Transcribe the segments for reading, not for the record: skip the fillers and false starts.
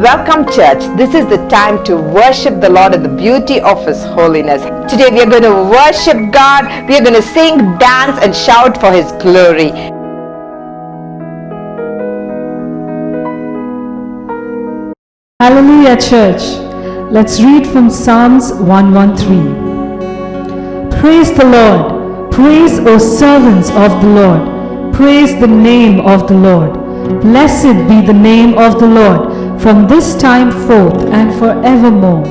Welcome, church. This is the time to worship the Lord in the beauty of His holiness. Today we are going to worship God. We are going to sing, dance, and shout for His glory. Hallelujah, church. Let's read from Psalms 113. Praise the Lord. Praise, O servants of the Lord. Praise the name of the Lord. Blessed be the name of the Lord, from this time forth and forevermore.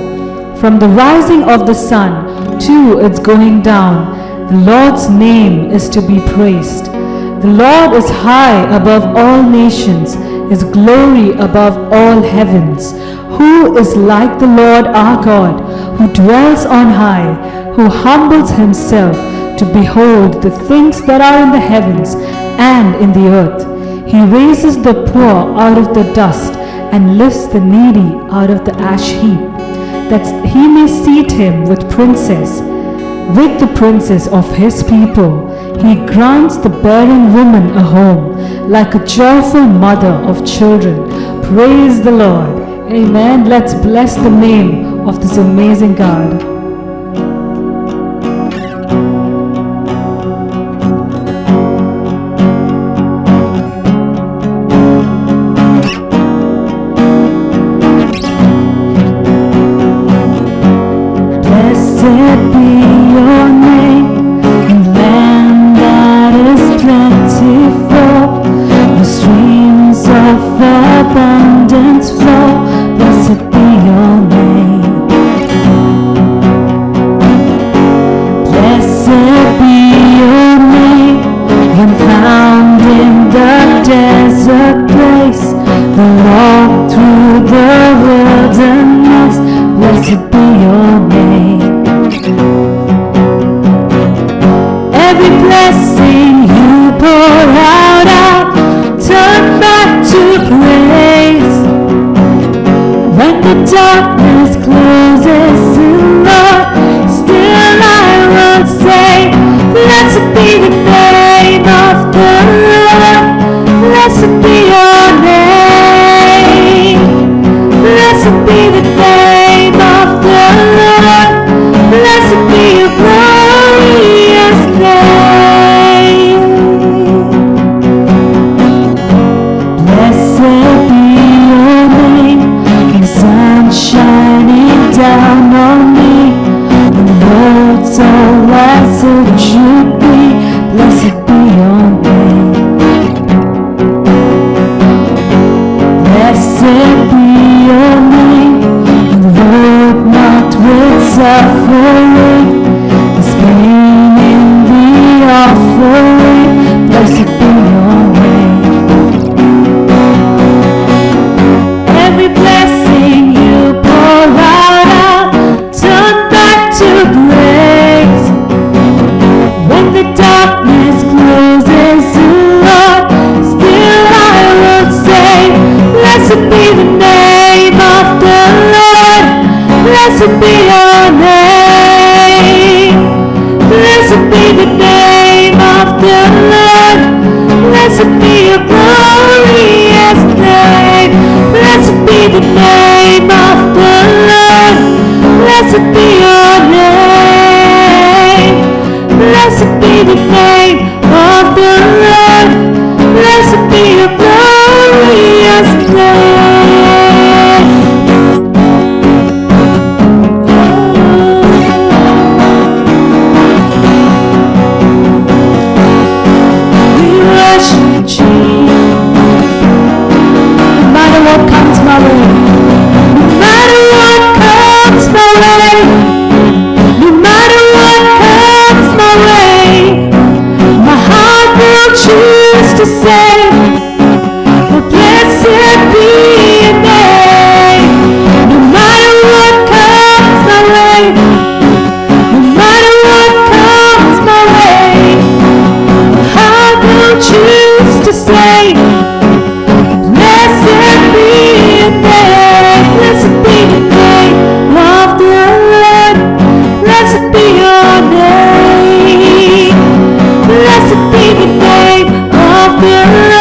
From the rising of the sun to its going down, the Lord's name is to be praised. The Lord is high above all nations, His glory above all heavens. Who is like the Lord our God, who dwells on high, who humbles Himself to behold the things that are in the heavens and in the earth? He raises the poor out of the dust and lifts the needy out of the ash heap, that He may seat him with the princes of His people. He grants the barren woman a home, like a joyful mother of children. Praise the Lord. Amen. Let's bless the name of this amazing God. Darkness closes in, Lord, still I will say, blessed be the name of the Lord, blessed be your name, blessed be the name of the Lord, blessed be your glorious name, blessed be your name, the sun shining down on me, when the Lord's all as it should be, blessed be your name, blessed be your name, when the Lord not with suffering, is pain in the offering, blessed be your name, every blessing you pour out, I'll turn back to grace. When the darkness closes in, Lord, still I will say, blessed be the name of the Lord, blessed be your name, blessed be the name of the Lord, blessed be your glorious name, blessed be the name of the Lord, blessed be your name, blessed be the name of the Lord, blessed be your glorious name. We worship you, Jesus. No matter what comes my way, no matter what comes my way, no matter what comes my way, my heart will choose to say, oh, blessed be your name. No matter what comes my way, no matter what comes my way, my heart will choose to say, blessed be your name, blessed be the name of the Lord, blessed be your name, blessed be the name of the Lord.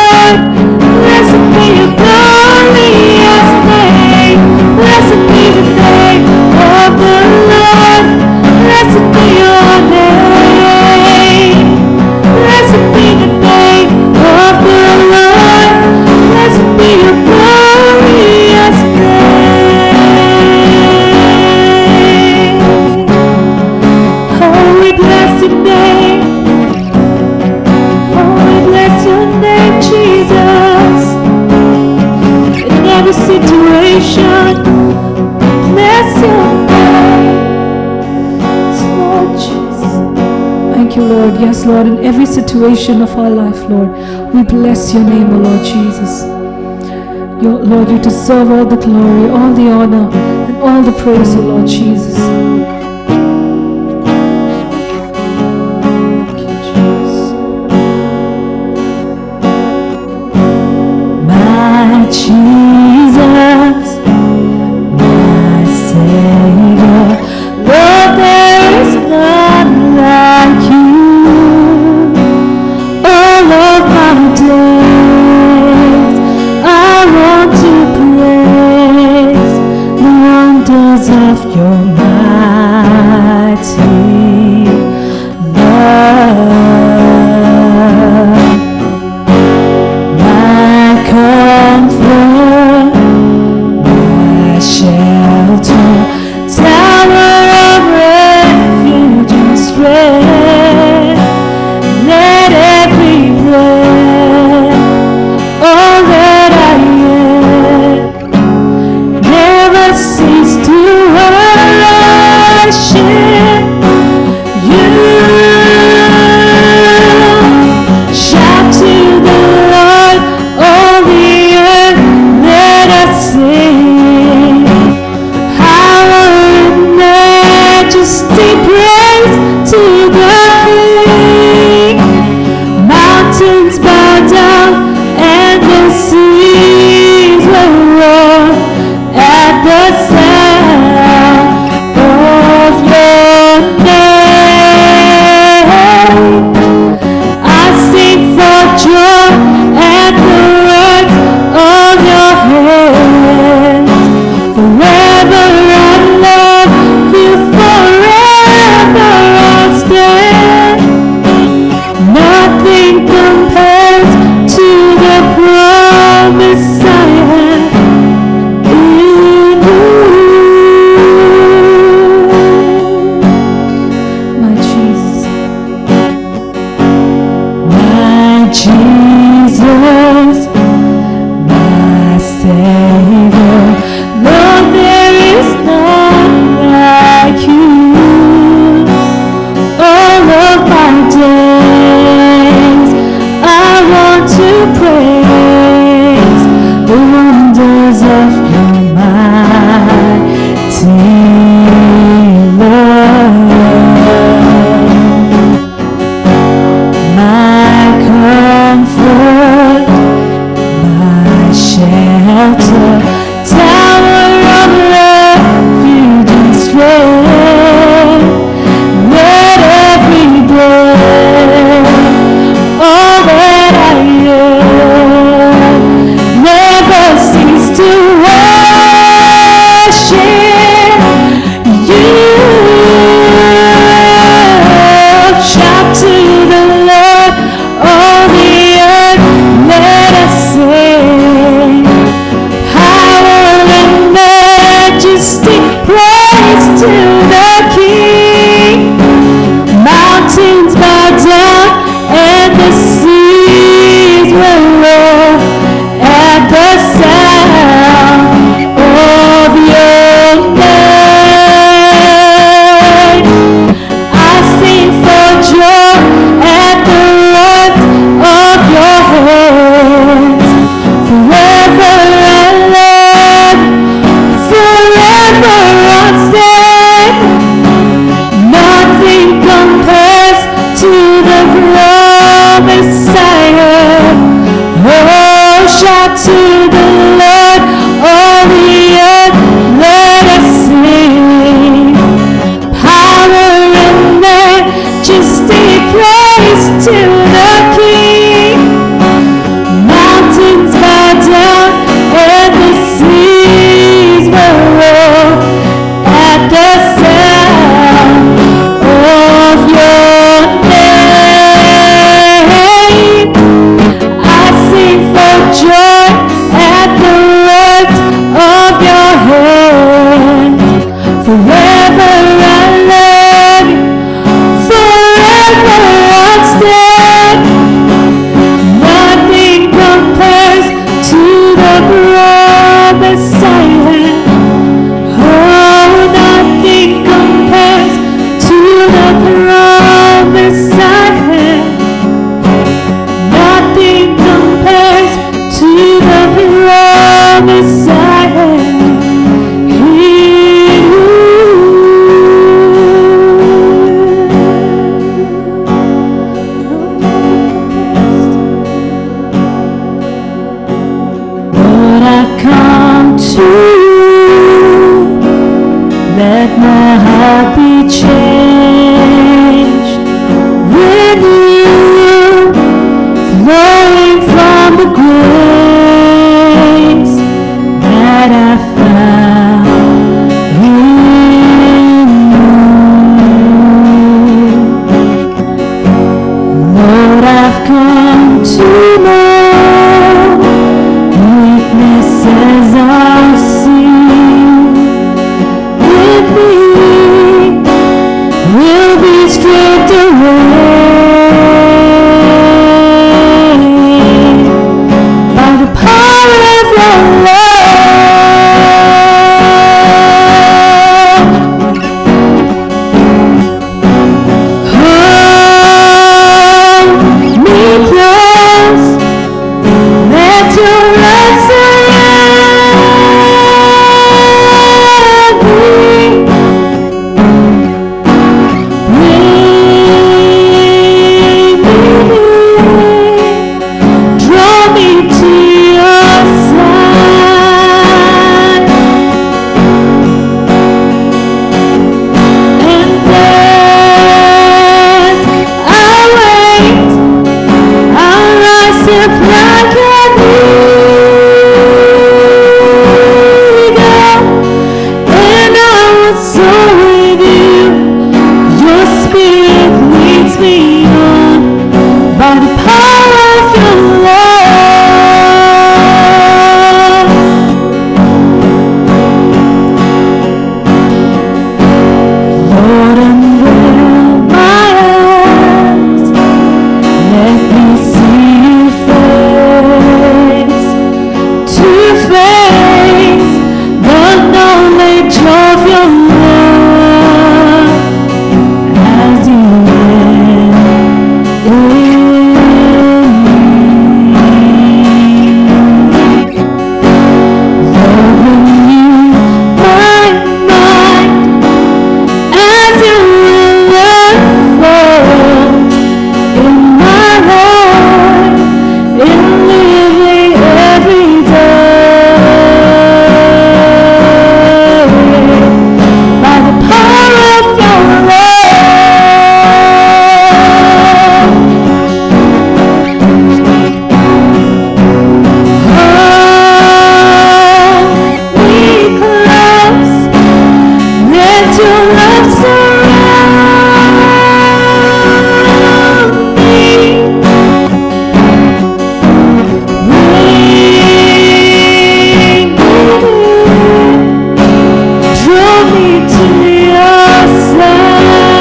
Yes, Lord, in every situation of our life, Lord, we bless your name, O Lord Jesus. Lord, you deserve all the glory, all the honor, and all the praise, O Lord Jesus. Thank you, Jesus. My Jesus, my Savior, Lord, there is none like you. All of my days, I want to praise the wonders of your mighty love. My comfort, my shelter, tower of refuge and strength. Let every breath, all that I am, never cease to worship you. Shout to the Lord, all the earth, let us sing. Power and majesty, praise to the King. Mountains bow down and the seas will roar at the sound of your name. I sing for joy at the works of your hands. Forever I love you, forever I'll stand. Nothing compares to the promise I have in you. My Jesus. My Jesus, my Savior, Lord, there is none like you. All of my days, I want to praise the wonders of your mighty love. My comfort, to you. Let my heart be changed, renewed, flowing from the grace that I found in you. Lord, I've come to know weaknesses I see in me will be stripped away by the power of your love. Hold me close, let your love surround me. Bring me near, draw me to your side, and as I wait, I'll rise up like an eagle, and I will soar with you. Your spirit leads me on by the power of your love. Lord, unveil my eyes, let me see you face to face, the knowledge of your love as you live in me. Lord, renew my mind as your will unfolds in my life, in living every day by the power of your love. Hold me close, let your love surround me. Bring me near, draw me to your side,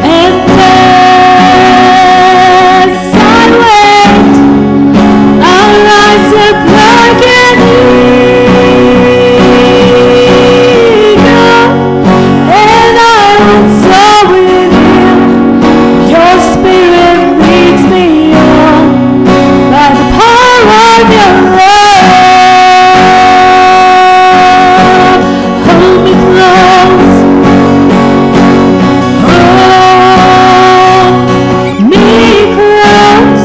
and as I wait, I'll rise up like an eagle, and I will soar with you. Your spirit leads me on by the power of your love. Hold me close, hold me close,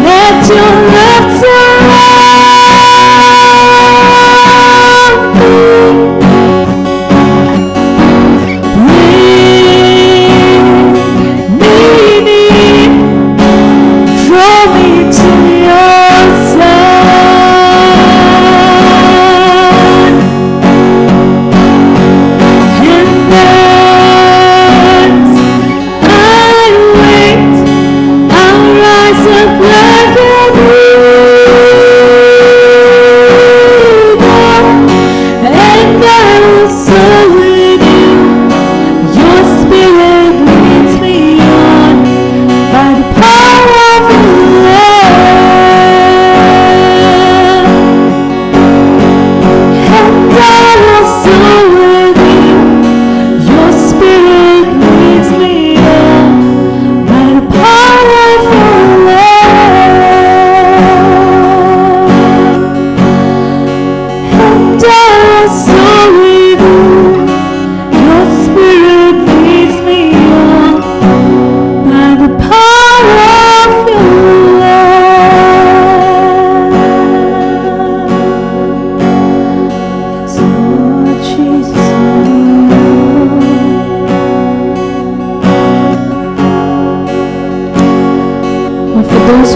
let your love surround me. Bring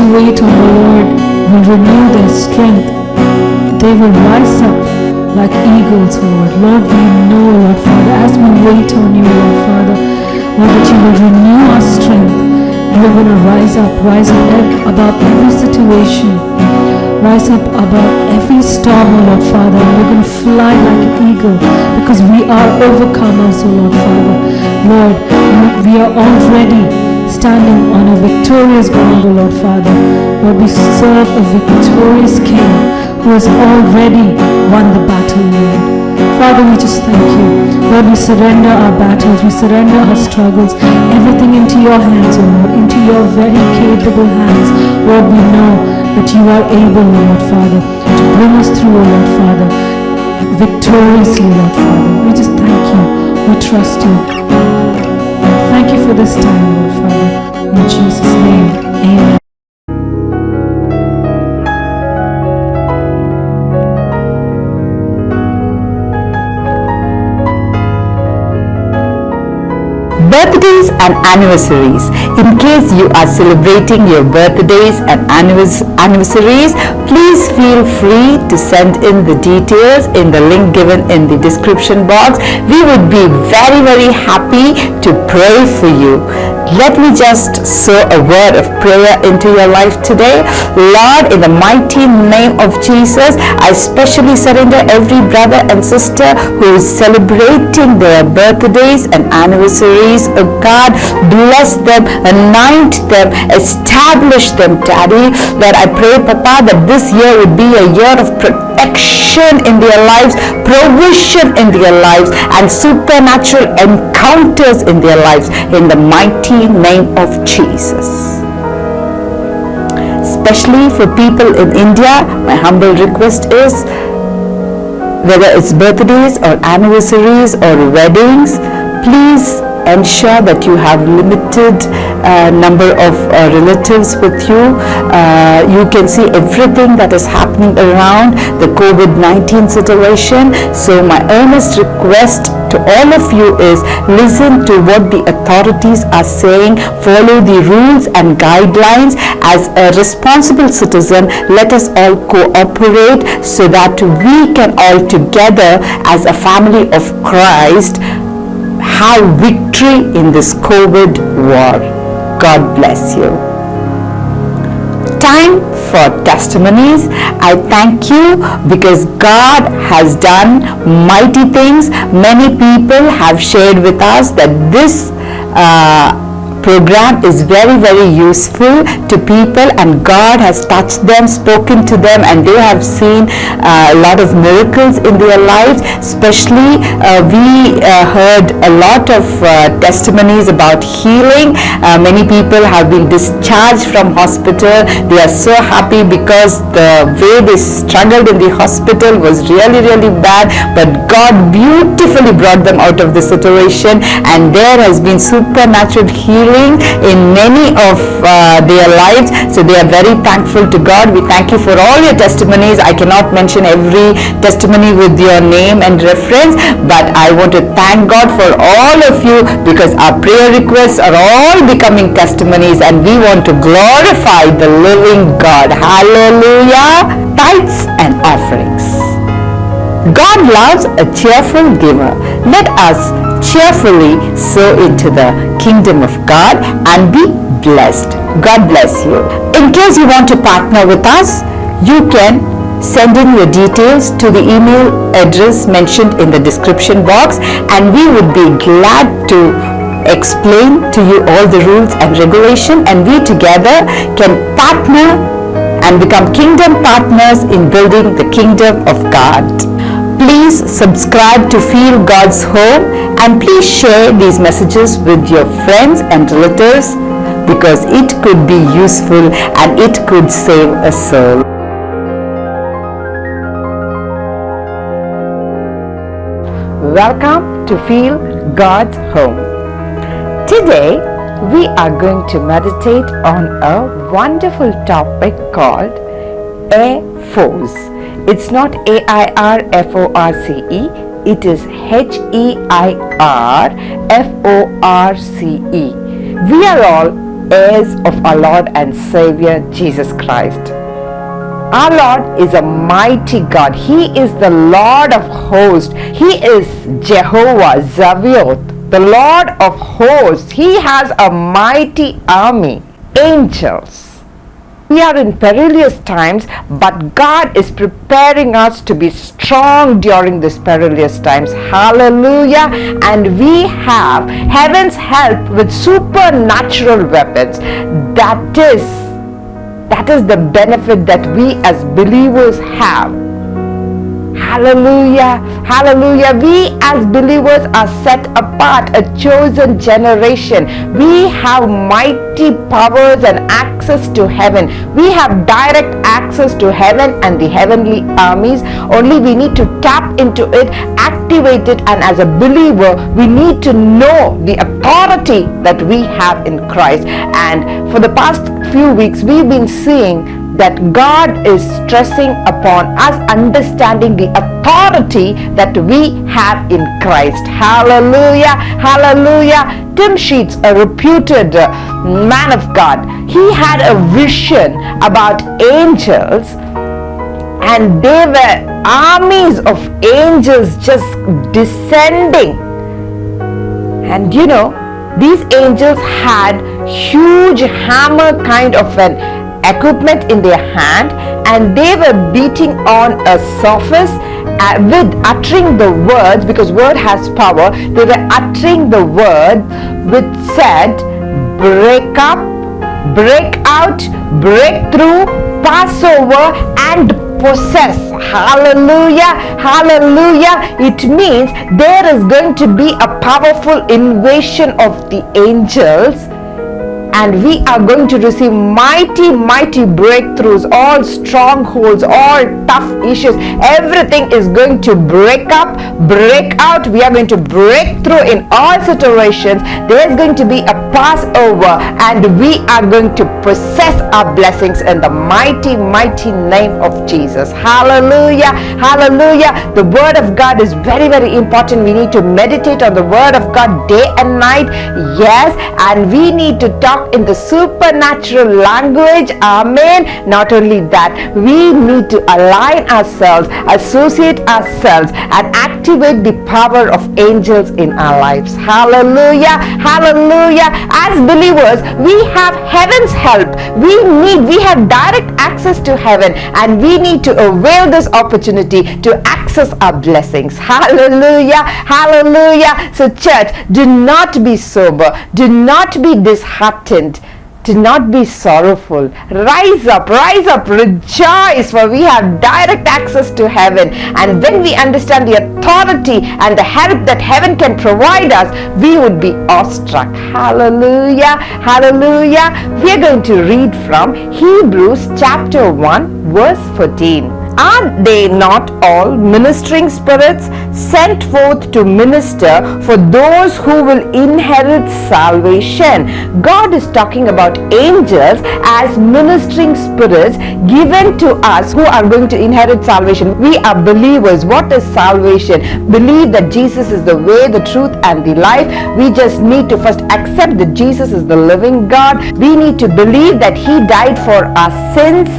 who wait on the Lord will renew their strength. They will rise up like eagles, Lord. Lord, we know, Lord Father, as we wait on you, Lord Father, Lord, that you will renew our strength. And we're going to rise up above every situation. Rise up above every storm, O Lord Father. And we're going to fly like an eagle because we are overcomers, O Lord Father. Lord, we are already standing on a victorious ground, O Lord Father. Lord, we serve a victorious King who has already won the battle, Lord. Father, we just thank you. Lord, we surrender our battles, we surrender our struggles, everything into your hands, O Lord, into your very capable hands. Lord, we know that you are able, O Lord Father, to bring us through, O Lord Father, victoriously, Lord Father. We just thank you. We trust you. Thank you for this time, Lord Father. In Jesus' name, amen. Birthdays and anniversaries. In case you are celebrating your birthdays and anniversaries, please feel free to send in the details in the link given in the description box. We would be very, very happy to pray for you. Let me just sow a word of prayer into your life today. Lord, in the mighty name of Jesus, I specially surrender every brother and sister who is celebrating their birthdays and anniversaries. Oh God, bless them, anoint them, establish them, Daddy. Lord, I pray, Papa, that this year would be a year of protection in their lives, provision in their lives, and supernatural encounters in their lives, in the mighty name of Jesus. Especially for people in India, my humble request is, whether it's birthdays or anniversaries or weddings, please ensure that you have limited number of relatives with you. You can see everything that is happening around the COVID-19 situation. So my earnest request to all of you is, listen to what the authorities are saying, follow the rules and guidelines. As a responsible citizen, let us all cooperate so that we can all together as a family of Christ have victory in this COVID war. God bless you. Time for testimonies. I thank you because God has done mighty things. Many people have shared with us that this program is very, very useful to people, and God has touched them, spoken to them, and they have seen a lot of miracles in their lives. Especially we heard a lot of testimonies about healing. Many people have been discharged from hospital. They are so happy because the way they struggled in the hospital was really, really bad, but God beautifully brought them out of the situation, and there has been supernatural healing in many of their lives. So they are very thankful to God. We thank you for all your testimonies. I cannot mention every testimony with your name and reference, but I want to thank God for all of you because our prayer requests are all becoming testimonies, and we want to glorify the living God. Hallelujah. Tithes and offerings. God loves a cheerful giver. Let us cheerfully sow into the kingdom of God and be blessed. God bless you. In case you want to partner with us, you can send in your details to the email address mentioned in the description box, and we would be glad to explain to you all the rules and regulation, and we together can partner and become kingdom partners in building the kingdom of God. Please subscribe to Feel God's Home, and please share these messages with your friends and relatives because it could be useful and it could save a soul. Welcome to Feel God's Home. Today we are going to meditate on a wonderful topic called Air Force. It's not AIRFORCE, it is HEIRFORCE. We are all heirs of our Lord and Savior Jesus Christ. Our Lord is a mighty God. He is the Lord of hosts. He is Jehovah Sabaoth, the Lord of hosts. He has a mighty army, angels. We are in perilous times, but God is preparing us to be strong during these perilous times. Hallelujah. And we have heaven's help with supernatural weapons. That is the benefit that we as believers have. Hallelujah, hallelujah. We as believers are set apart, a chosen generation. We have mighty powers and access to heaven. We have direct access to heaven and the heavenly armies. Only we need to tap into it, activate it, and as a believer, we need to know the authority that we have in Christ. And for the past few weeks, we've been seeing that God is stressing upon us understanding the authority that we have in Christ. Hallelujah, hallelujah. Tim Sheets, a reputed man of God, he had a vision about angels, and there were armies of angels just descending. And you know, these angels had huge hammer kind of an equipment in their hand, and they were beating on a surface with uttering the words, because word has power. They were uttering the word which said, break up, break out, break through, pass over, and possess. Hallelujah, hallelujah. It means there is going to be a powerful invasion of the angels, and we are going to receive mighty breakthroughs. All strongholds, all tough issues, everything is going to break up, break out. We are going to break through in all situations. There is going to be a Passover, and we are going to possess our blessings in the mighty name of Jesus. Hallelujah, hallelujah. The word of God is very important. We need to meditate on the word of God day and night. Yes, and we need to talk in the supernatural language. Amen. Not only that, we need to align ourselves, associate ourselves, and activate the power of angels in our lives. Hallelujah, hallelujah. As believers, we have heaven's help. We have direct access to heaven, and we need to avail this opportunity to access our blessings. Hallelujah, hallelujah. So church, do not be sober, do not be disheartened, do not be sorrowful. Rise up, rejoice, for we have direct access to heaven. And when we understand the authority and the help that heaven can provide us, we would be awestruck. Hallelujah, hallelujah. We are going to read from Hebrews chapter 1 verse 14. Are they not all ministering spirits sent forth to minister for those who will inherit salvation? God is talking about angels as ministering spirits given to us who are going to inherit salvation. We are believers. What is salvation? Believe that Jesus is the way, the truth, and the life. We just need to first accept that Jesus is the living God. We need to believe that He died for our sins,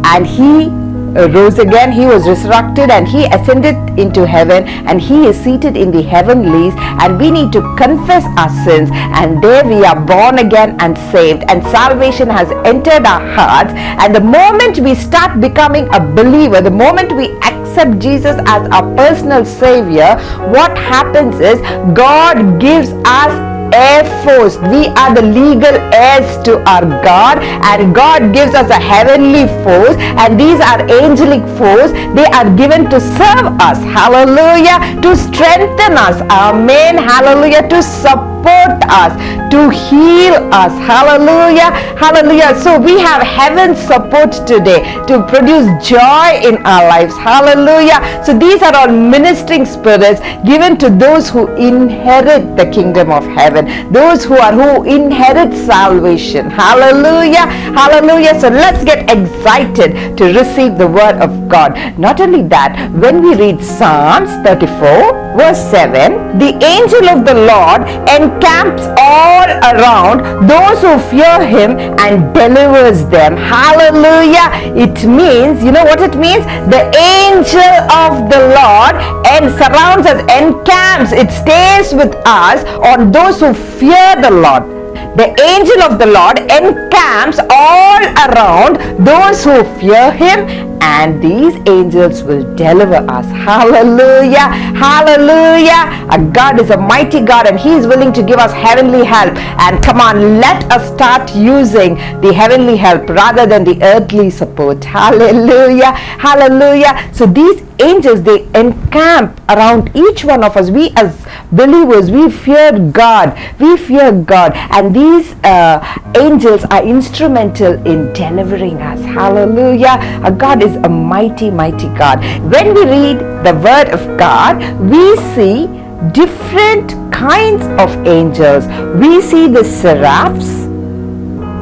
and He rose again. He was resurrected, and He ascended into heaven, and He is seated in the heavenlies. And we need to confess our sins, and there we are born again and saved, and salvation has entered our hearts. And the moment we start becoming a believer, the moment we accept Jesus as our personal Savior, what happens is God gives us Air Force. We are the legal heirs to our God, and God gives us a heavenly force, and these are angelic force. They are given to serve us. Hallelujah. To strengthen us. Amen. Hallelujah. To support us, to heal us. Hallelujah, hallelujah. So we have heaven's support today to produce joy in our lives. Hallelujah. So these are all ministering spirits given to those who inherit the kingdom of heaven, those who inherit salvation. Hallelujah, hallelujah. So let's get excited to receive the word of God. Not only that, when we read Psalms 34 Verse 7, the angel of the Lord encamps all around those who fear him and delivers them. Hallelujah. It means, you know what it means? The angel of the Lord and surrounds us, encamps, it stays with us on those who fear the Lord. The angel of the Lord encamps all around those who fear him, and these angels will deliver us. Hallelujah. Hallelujah. Our God is a mighty God, and he is willing to give us heavenly help. And come on, let us start using the heavenly help rather than the earthly support. Hallelujah. Hallelujah. So these angels, they encamp around each one of us. We as believers, we fear God. We fear God, and these angels are instrumental in delivering us. Hallelujah. Our God is a mighty, mighty God. When we read the word of God, we see different kinds of angels. We see the seraphs,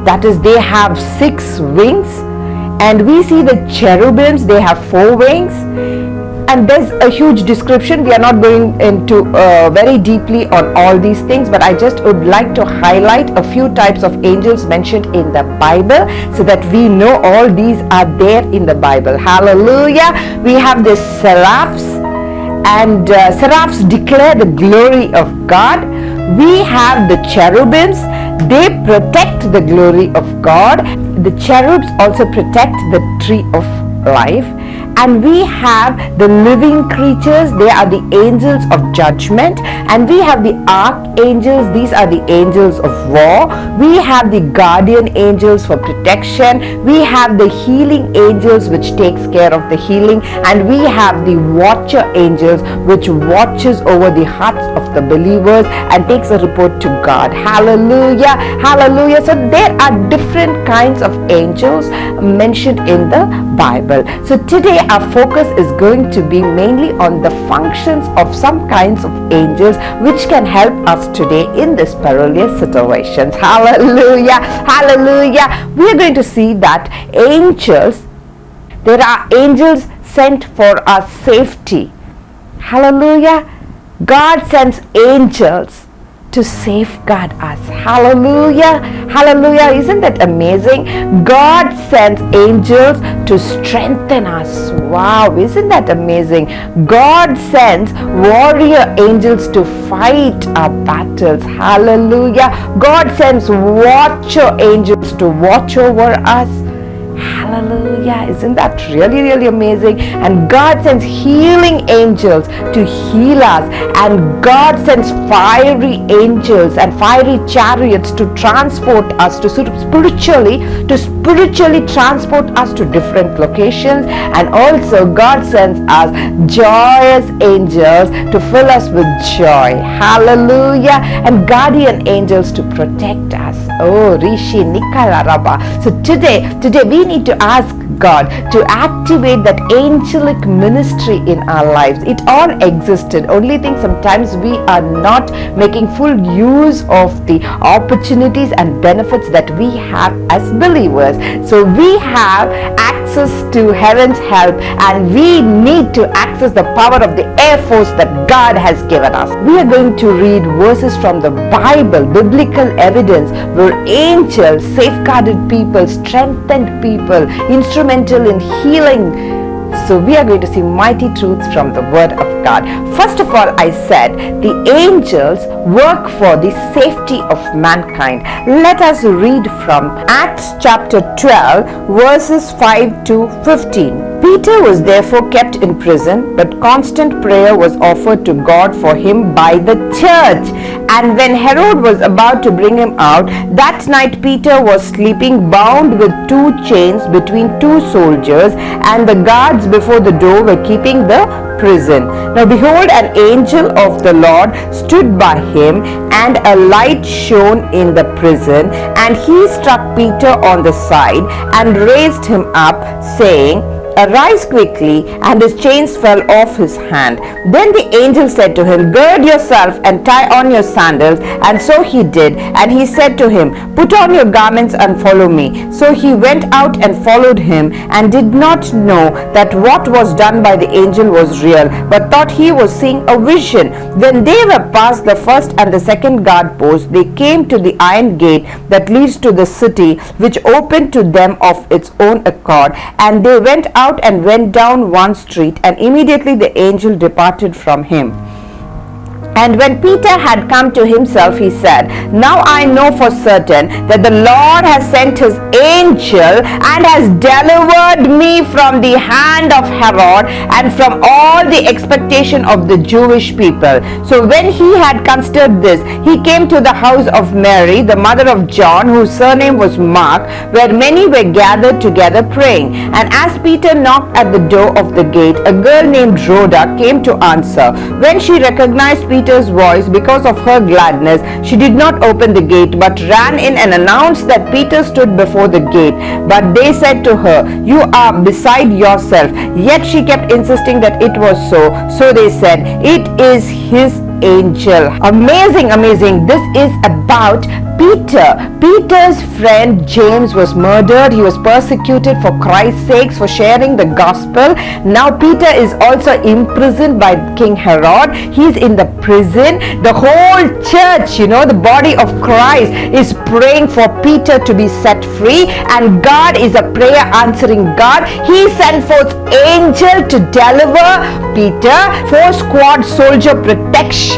that is, they have 6 wings, and we see the cherubims, they have 4 wings. And there's a huge description. We are not going into very deeply on all these things, but I just would like to highlight a few types of angels mentioned in the Bible so that we know all these are there in the Bible. Hallelujah. We have the seraphs, and seraphs declare the glory of God. We have the cherubims. They protect the glory of God. The cherubs also protect the tree of life. And we have the living creatures. They are the angels of judgment. And we have the archangels. These are the angels of war. We have the guardian angels for protection. We have the healing angels, which takes care of the healing. And we have the watcher angels, which watches over the hearts of the believers and takes a report to God. Hallelujah. Hallelujah. So there are different kinds of angels mentioned in the Bible. So today our focus is going to be mainly on the functions of some kinds of angels which can help us today in this perilous situations. Hallelujah. Hallelujah. We are going to see that angels, there are angels sent for our safety. Hallelujah. God sends angels to safeguard us. Hallelujah. Hallelujah. Isn't that amazing? God sends angels to strengthen us. Wow. Isn't that amazing? God sends warrior angels to fight our battles. Hallelujah. God sends watcher angels to watch over us. Hallelujah. Isn't that really, really amazing? And God sends healing angels to heal us. And God sends fiery angels and fiery chariots to transport us to spiritually transport us to different locations. And also God sends us joyous angels to fill us with joy. Hallelujah. And guardian angels to protect us. Oh, Rishi Nikalaraba. So today we need to ask God to activate that angelic ministry in our lives. It all existed. Only thing, sometimes we are not making full use of the opportunities and benefits that we have as believers. So we have access to heaven's help, and we need to access the power of the air force that God has given us. We are going to read verses from the Bible, biblical evidence where angels safeguarded people, strengthened people, instrumental in healing. So we are going to see mighty truths from the Word of God. First of all, I said the angels work for the safety of mankind. Let us read from Acts chapter 12 verses 5 to 15. Peter was therefore kept in prison, but constant prayer was offered to God for him by the church. And when Herod was about to bring him out, that night Peter was sleeping, bound with 2 chains between 2 soldiers, and the guards before the door were keeping the prison. Now behold, an angel of the Lord stood by him, and a light shone in the prison, and he struck Peter on the side and raised him up, saying, Arise quickly, and his chains fell off his hand. Then the angel said to him, Gird yourself and tie on your sandals. And so he did. And he said to him, Put on your garments and follow me. So he went out and followed him, and did not know that what was done by the angel was real, but thought he was seeing a vision. When they were past the first and the second guard post, they came to the iron gate that leads to the city, which opened to them of its own accord. And they went out and went down one street, and immediately the angel departed from him. And when Peter had come to himself, he said, Now I know for certain that the Lord has sent his angel and has delivered me from the hand of Herod and from all the expectation of the Jewish people. So when he had considered this, he came to the house of Mary, the mother of John, whose surname was Mark, where many were gathered together praying. And as Peter knocked at the door of the gate, a girl named Rhoda came to answer. When she recognized Peter's voice, because of her gladness, she did not open the gate, but ran in and announced that Peter stood before the gate. But they said to her, You are beside yourself. Yet she kept insisting that it was so. So they said, It is his angel. Amazing, amazing. This is about Peter. Peter's friend James was murdered. He was persecuted for Christ's sake, for sharing the gospel. Now Peter is also imprisoned by King Herod. He's in the prison. The whole church, the body of Christ is praying for Peter to be set free, and God is a prayer answering God. He sent forth angel to deliver Peter. 4-squad soldier protection.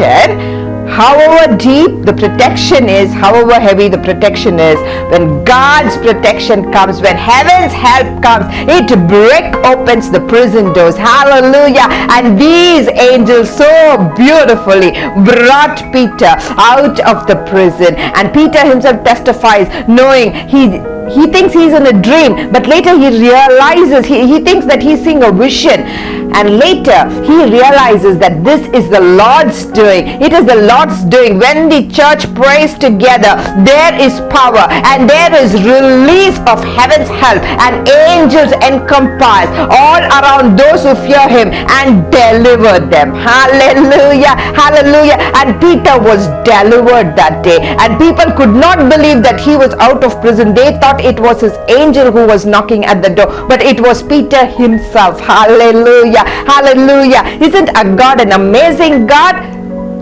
However deep the protection is, however heavy the protection is, when God's protection comes, when heaven's help comes, it break opens the prison doors. Hallelujah. And these angels so beautifully brought Peter out of the prison. And Peter himself testifies, knowing he thinks he's in a dream, but later he realizes, he thinks that he's seeing a vision, and later he realizes that this is the Lord's doing. It is the Lord's doing. When the church prays together, there is power and there is release of heaven's help, and angels encompass all around those who fear him and deliver them. Hallelujah, hallelujah. And Peter was delivered that day, and people could not believe that he was out of prison. They thought it was his angel who was knocking at the door, but it was Peter himself. Hallelujah, hallelujah. Isn't a God an amazing God?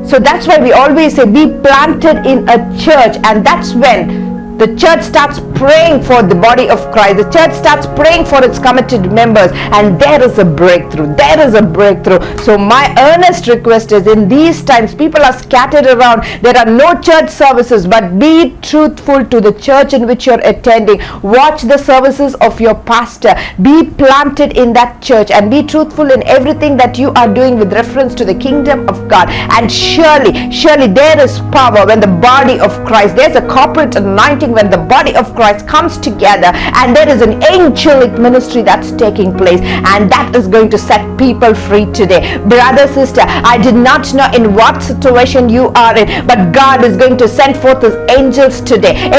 So that's why we always say, be planted in a church, and that's when the church starts praying for the body of Christ. The church starts praying for its committed members, and there is a breakthrough. There is a breakthrough. So my earnest request is, in these times, people are scattered around. There are no church services, but be truthful to the church in which you're attending. Watch the services of your pastor. Be planted in that church and be truthful in everything that you are doing with reference to the kingdom of God. And surely, surely there is power when the body of Christ, there's a corporate anointing when the body of Christ comes together, and there is an angelic ministry that's taking place, and that is going to set people free today. Brother, sister, I did not know in what situation you are in, but God is going to send forth his angels today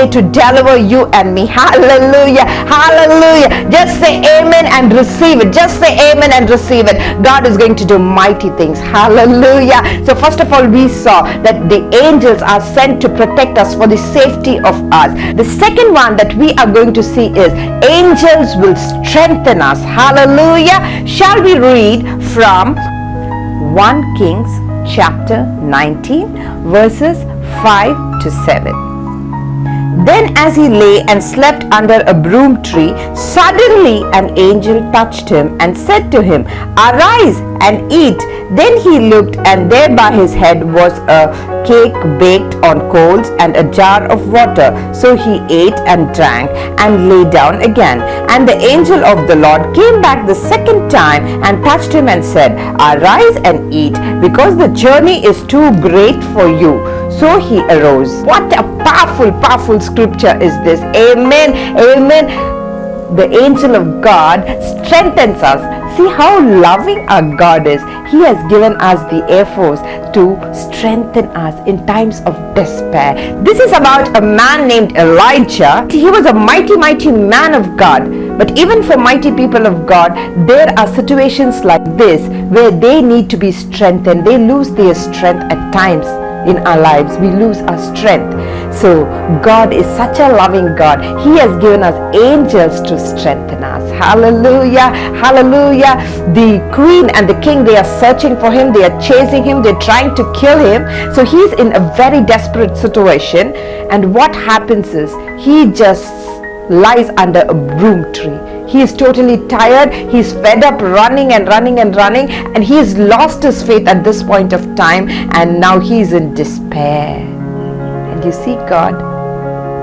to deliver you and me. Hallelujah, hallelujah. Just say amen and receive it. Just say amen and receive it. God is going to do mighty things. Hallelujah. So first of all, we saw that the angels are sent to protect us for the safety of us. The second one that we are going to see is angels will strengthen us. Hallelujah. Shall we read from 1 Kings chapter 19 verses 5 to 7. Then as he lay and slept under a broom tree, suddenly an angel touched him and said to him, Arise and eat. Then he looked, and there by his head was a cake baked on coals and a jar of water. So he ate and drank and lay down again. And the angel of the Lord came back the second time and touched him and said, Arise and eat, because the journey is too great for you. So he arose. What a powerful, powerful scripture is this. Amen, amen. The angel of God strengthens us. See how loving our God is. He has given us the Air Force to strengthen us in times of despair. This is about a man named Elijah. He was a mighty, mighty man of God. But even for mighty people of God, there are situations like this where they need to be strengthened. They lose their strength at times in our lives. We lose our strength. So God is such a loving God. He has given us angels to strengthen us. Hallelujah, hallelujah. The queen and the king, they are searching for him, they are chasing him, they're trying to kill him. So he's in a very desperate situation, and what happens is he just lies under a broom tree. He is totally tired, he's fed up running and running and running, and he has lost his faith at this point of time, and now he is in despair. And you see, God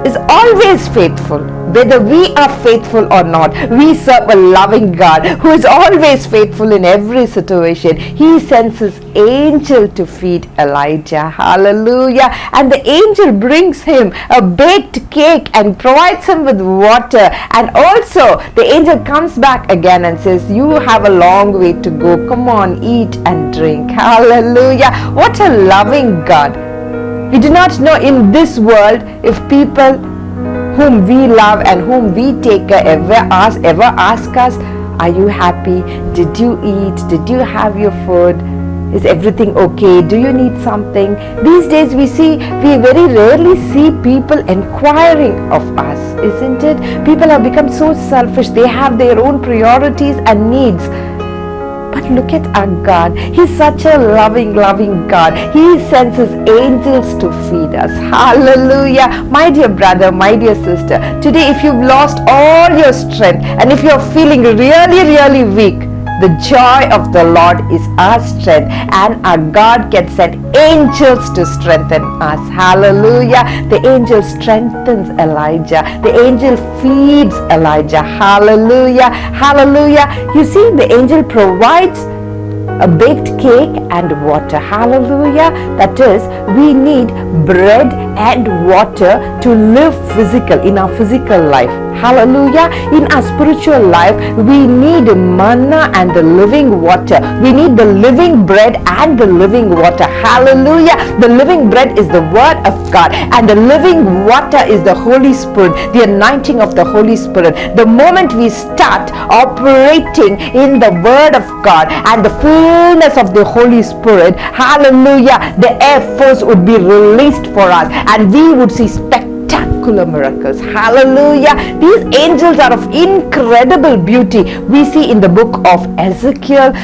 is always faithful. Whether we are faithful or not, we serve a loving God who is always faithful in every situation. He sends his angel to feed Elijah. Hallelujah. And the angel brings him a baked cake and provides him with water. And also the angel comes back again and says, you have a long way to go. Come on, eat and drink. Hallelujah. What a loving God. We do not know in this world if people whom we love and whom we take care ever ask us, are you happy? Did you eat? Did you have your food? Is everything okay? Do you need something? These days we very rarely see people inquiring of us, isn't it? People have become so selfish. They have their own priorities and needs. But look at our God. He's such a loving God. He sends his angels to feed us. Hallelujah. My dear brother, my dear sister, today if you've lost all your strength and if you're feeling really weak, the joy of the Lord is our strength, and our God can send angels to strengthen us. Hallelujah. The angel strengthens Elijah. The angel feeds Elijah. Hallelujah. Hallelujah. You see, the angel provides a baked cake and water. Hallelujah. That is, we need bread and water to live in our physical life. Hallelujah. In our spiritual life, we need manna and the living water. We need the living bread and the living water. Hallelujah. The living bread is the word of God, and the living water is the Holy Spirit, the anointing of the Holy Spirit. The moment we start operating in the word of God and the fullness of the Holy Spirit, hallelujah, the air force would be released for us, and we would see spectacular miracles. Hallelujah. These angels are of incredible beauty. We see in the book of Ezekiel,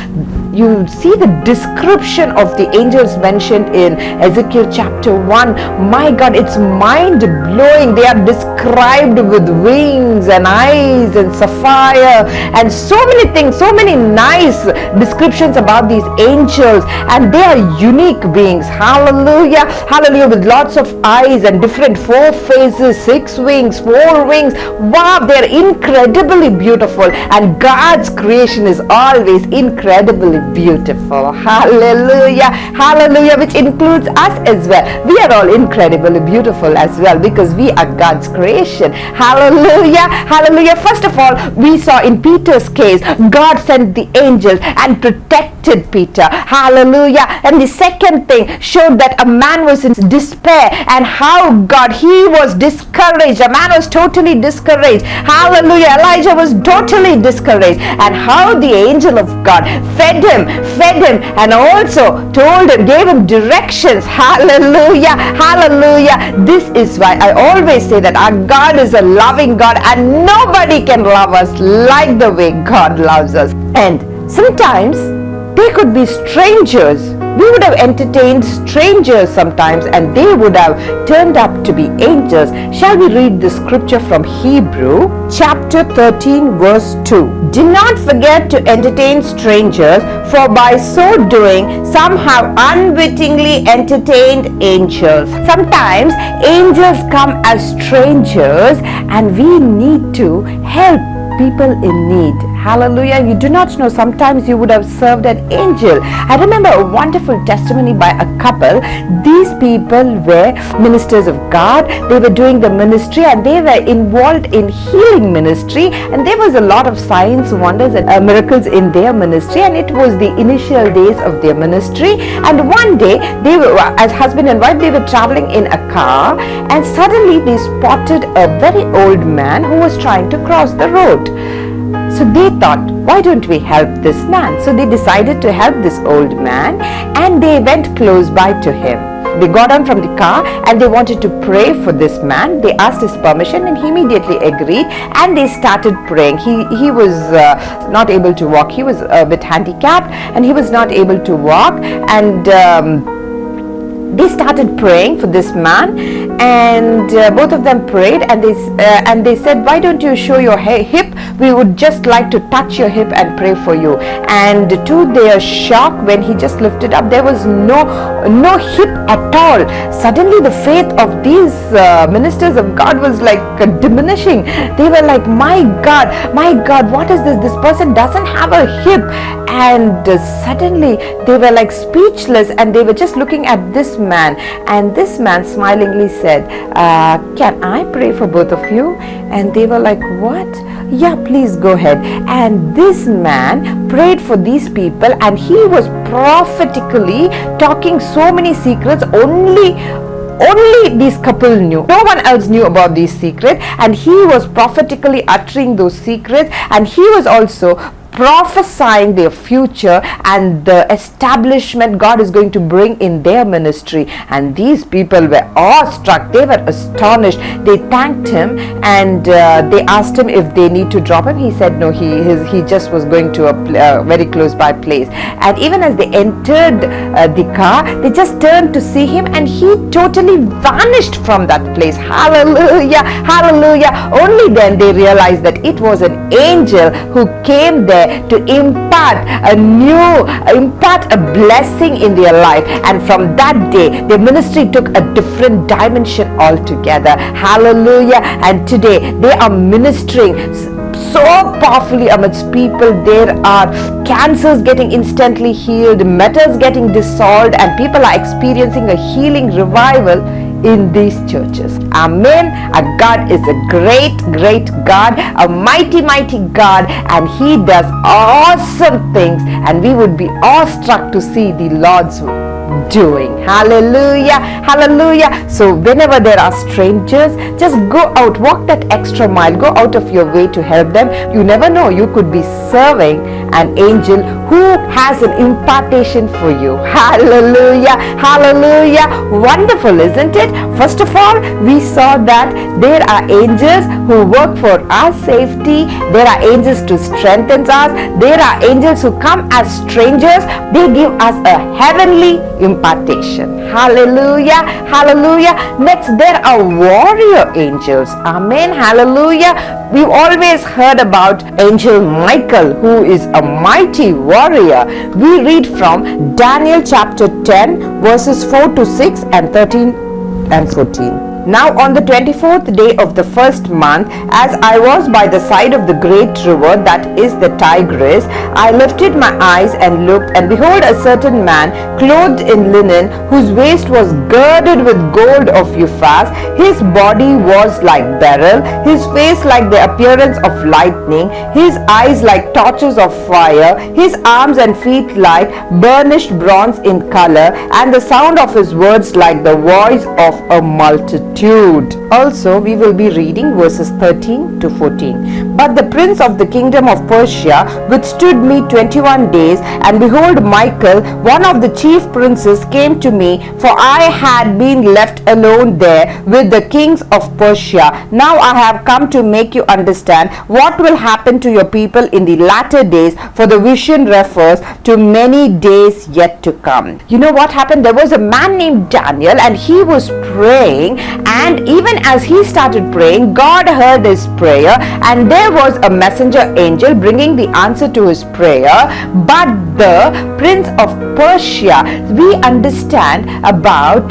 you see the description of the angels mentioned in Ezekiel chapter 1. My God, it's mind-blowing. They are described with wings and eyes and sapphire and so many things, so many nice descriptions about these angels, and they are unique beings. Hallelujah. Hallelujah. With lots of eyes and different 4 faces, 6 wings, 4 wings. Wow, they're incredibly beautiful, and God's creation is always incredibly beautiful. Hallelujah. Hallelujah. Which includes us as well. We are all incredibly beautiful as well because we are God's creation. Hallelujah. Hallelujah. First of all, we saw in Peter's case, God sent the angels and protected Peter. Hallelujah. And the second thing showed that a man was in despair, and how God, he was discouraged. A man was totally discouraged. Hallelujah. Elijah was totally discouraged, and how the angel of God fed him, and also told him, gave him directions. Hallelujah. Hallelujah. This is why I always say that our God is a loving God, and nobody can love us like the way God loves us. And sometimes they could be strangers. We would have entertained strangers sometimes, and they would have turned up to be angels. Shall we read the scripture from Hebrew chapter 13 verse 2? Do not forget to entertain strangers, for by so doing some have unwittingly entertained angels. Sometimes angels come as strangers, and we need to help people in need. Hallelujah. You do not know, sometimes you would have served an angel. I remember a wonderful testimony by a couple. These people were ministers of God. They were doing the ministry, and they were involved in healing ministry, and there was a lot of signs, wonders and miracles in their ministry, and it was the initial days of their ministry. And one day they were, as husband and wife, they were traveling in a car, and suddenly they spotted a very old man who was trying to cross the road. So they thought, why don't we help this man? So they decided to help this old man, and they went close by to him. They got down from the car and they wanted to pray for this man. They asked his permission and he immediately agreed, and they started praying. He was not able to walk. He was a bit handicapped and he was not able to walk, and they started praying for this man, and both of them prayed, and they said, why don't you show your hip? We would just like to touch your hip and pray for you. And to their shock, when he just lifted up, there was no hip at all. Suddenly the faith of these ministers of God was like diminishing. They were like, my God, what is this? This person doesn't have a hip. And suddenly they were like speechless, and they were just looking at this man, and this man smilingly said, can I pray for both of you? And they were like, what? Yeah, please go ahead. And this man prayed for these people, and he was prophetically talking so many secrets. Only these couple knew. No one else knew about these secrets, and he was prophetically uttering those secrets, and he was also prophesying their future and the establishment God is going to bring in their ministry. And these people were awestruck. They were astonished. They thanked him, and they asked him if they need to drop him. He said no, he just was going to a very close by place. And even as they entered the car, they just turned to see him, and he totally vanished from that place. Hallelujah, hallelujah. Only then they realized that it was an angel who came there to impart a blessing in their life. And from that day, their ministry took a different dimension altogether. Hallelujah. And today they are ministering so powerfully amidst people. There are cancers getting instantly healed, matters getting dissolved, and people are experiencing a healing revival in these churches. Amen. Our God is a great, great God, a mighty, mighty God, and He does awesome things, and we would be awestruck to see the Lord's doing. Hallelujah, hallelujah. So whenever there are strangers, just go out, walk that extra mile, go out of your way to help them. You never know, you could be serving an angel who has an impartation for you. Hallelujah, hallelujah. Wonderful, isn't it? First of all, we saw that there are angels who work for our safety. There are angels to strengthen us. There are angels who come as strangers. They give us a heavenly impartation. Hallelujah, hallelujah. Next, there are warrior angels. Amen, hallelujah. We've always heard about Angel Michael, who is a mighty warrior. We read from Daniel chapter 10 verses 4 to 6 and 13 and 14. Now on the 24th day of the first month, as I was by the side of the great river, that is the Tigris, I lifted my eyes and looked, and behold, a certain man clothed in linen, whose waist was girded with gold of Uphaz. His body was like beryl, his face like the appearance of lightning, his eyes like torches of fire, his arms and feet like burnished bronze in color, and the sound of his words like the voice of a multitude. Also, we will be reading verses 13 to 14. But the prince of the kingdom of Persia withstood me 21 days, and behold, Michael, one of the chief princes, came to me, for I had been left alone there with the kings of Persia. Now I have come to make you understand what will happen to your people in the latter days, for the vision refers to many days yet to come. You know what happened? There was a man named Daniel, and he was praying, and even as he started praying, God heard his prayer, and there was a messenger angel bringing the answer to his prayer. But the prince of Persia, we understand about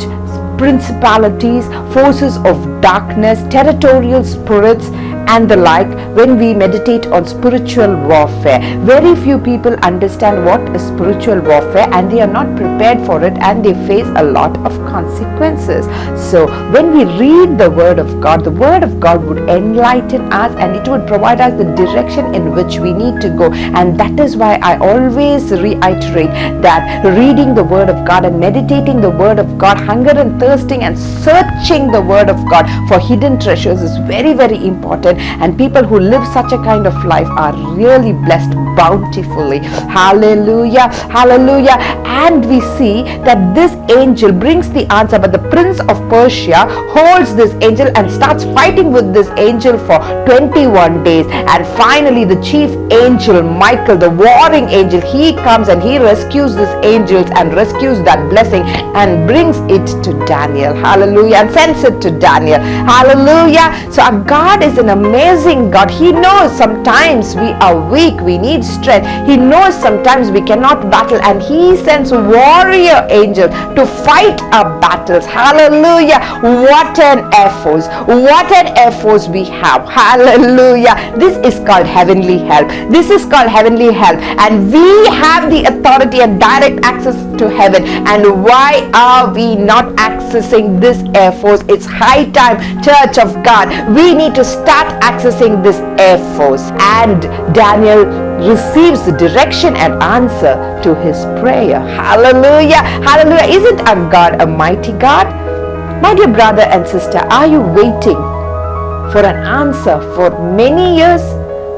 principalities, forces of darkness, territorial spirits, and the like. When we meditate on spiritual warfare, very few people understand what is spiritual warfare, and they are not prepared for it, and they face a lot of consequences. So when we read the word of God, the word of God would enlighten us, and it would provide us the direction in which we need to go. And that is why I always reiterate that reading the word of God and meditating the word of God, hunger and thirsting and searching the word of God for hidden treasures is very, very important, and people who live such a kind of life are really blessed bountifully. Hallelujah, hallelujah. And we see that this angel brings the answer, but the prince of Persia holds this angel and starts fighting with this angel for 21 days. And finally the chief angel Michael, the warring angel, he comes and he rescues this angel and rescues that blessing and brings it to Daniel. Hallelujah. And sends it to Daniel. Hallelujah. So our God is an amazing God. He knows sometimes we are weak, we need strength. He knows sometimes we cannot battle, and he sends warrior angel to fight our battles. Hallelujah. What an air force. What an air force we have. Hallelujah. This is called heavenly help. This is called heavenly help, and we have the authority and direct access to heaven. And why are we not accessing this air force? It's high time, Church of God, we need to start accessing this air force. And Daniel receives the direction and answer to his prayer. Hallelujah, hallelujah. Isn't our God a mighty God? My dear brother and sister, are you waiting for an answer for many years?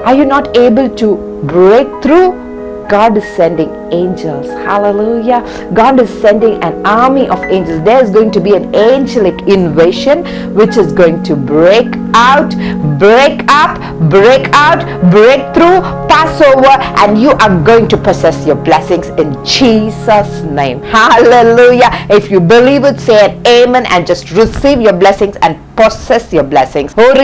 Are you not able to break through? God is sending angels. Hallelujah. God is sending an army of angels. There's going to be an angelic invasion which is going to break out, break up, break out, break through, pass over, and you are going to possess your blessings in Jesus' name. Hallelujah. If you believe it, say an amen and just receive your blessings and possess your blessings. God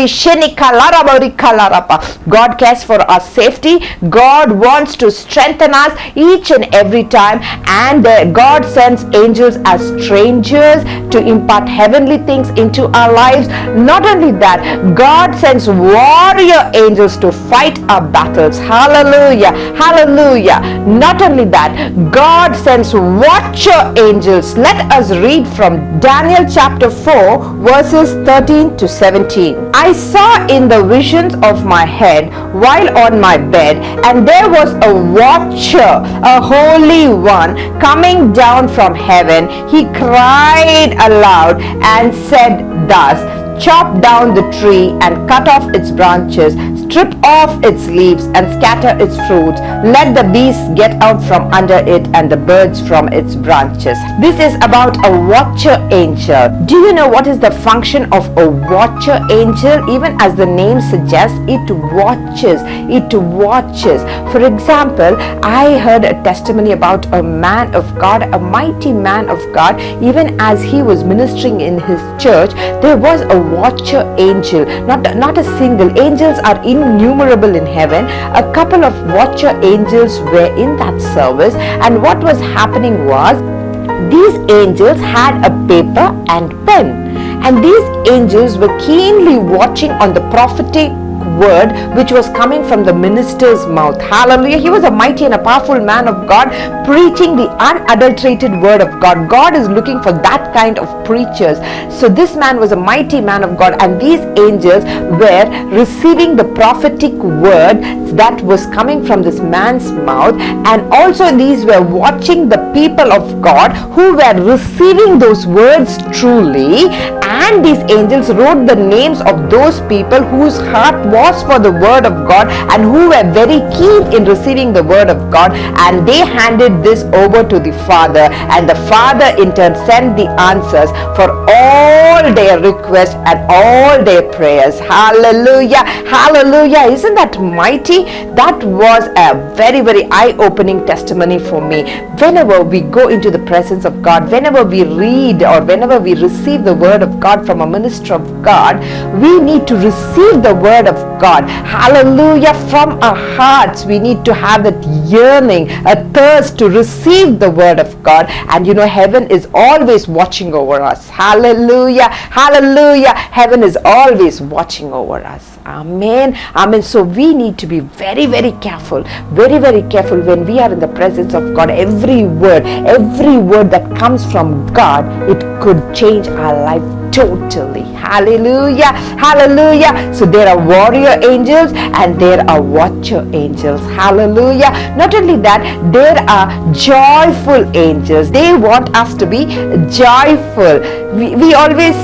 cares for our safety. God wants to strengthen us each and every time, and God sends angels as strangers to impart heavenly things into our lives. Not only that, God sends warrior angels to fight our battles. Hallelujah, hallelujah. Not only that, God sends watcher angels. Let us read from Daniel chapter 4 verses 13 to 17. I saw in the visions of my head while on my bed, and there was a watcher, a holy one, coming down from heaven. He cried aloud and said thus, chop down the tree and cut off its branches, strip off its leaves and scatter its fruits. Let the beasts get out from under it and the birds from its branches. This is about a watcher angel. Do you know what is the function of a watcher angel? Even as the name suggests, it watches. It watches. For example, I heard a testimony about a man of God, a mighty man of God. Even as he was ministering in his church, there was a watcher angel. Not a single. Angels are innumerable in heaven. A couple of watcher angels were in that service, and what was happening was, these angels had a paper and pen, and these angels were keenly watching on the prophetic word which was coming from the minister's mouth. Hallelujah. He was a mighty and a powerful man of God, preaching the unadulterated word of God. God is looking for that kind of preachers. So this man was a mighty man of God, and these angels were receiving the prophetic word that was coming from this man's mouth, and also these were watching the people of God who were receiving those words truly. And these angels wrote the names of those people whose heart was for the word of God and who were very keen in receiving the word of God, and they handed this over to the Father, and the Father in turn sent the answers for all their requests and all their prayers. Hallelujah, hallelujah. Isn't that mighty? That was a very, very eye-opening testimony for me. Whenever we go into the presence of God, whenever we read or whenever we receive the word of God from a minister of God, we need to receive the word of God. Hallelujah. From our hearts, we need to have that yearning, a thirst to receive the word of God. And you know, heaven is always watching over us. Hallelujah, hallelujah. Heaven is always watching over us. Amen, amen. So we need to be very, very careful, very, very careful when we are in the presence of God. Every word that comes from God, it could change our life totally. Hallelujah, hallelujah. So there are warrior angels and there are watcher angels. Hallelujah. Not only that, there are joyful angels. They want us to be joyful. We always